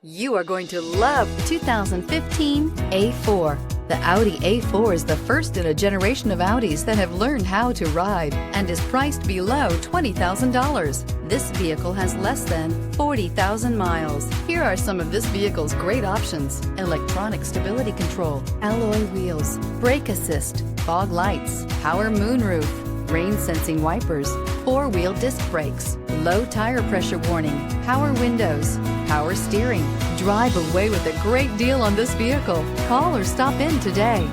You are going to love 2015 A4. The Audi A4 is the first in a generation of Audis that have learned how to ride and is priced below $20,000. This vehicle has less than 40,000 miles. Here are some of this vehicle's great options: electronic stability control, alloy wheels, brake assist, fog lights, power moonroof, rain sensing wipers, four-wheel disc brakes, low tire pressure warning, power windows, power steering. Drive away with a great deal on this vehicle. Call or stop in today.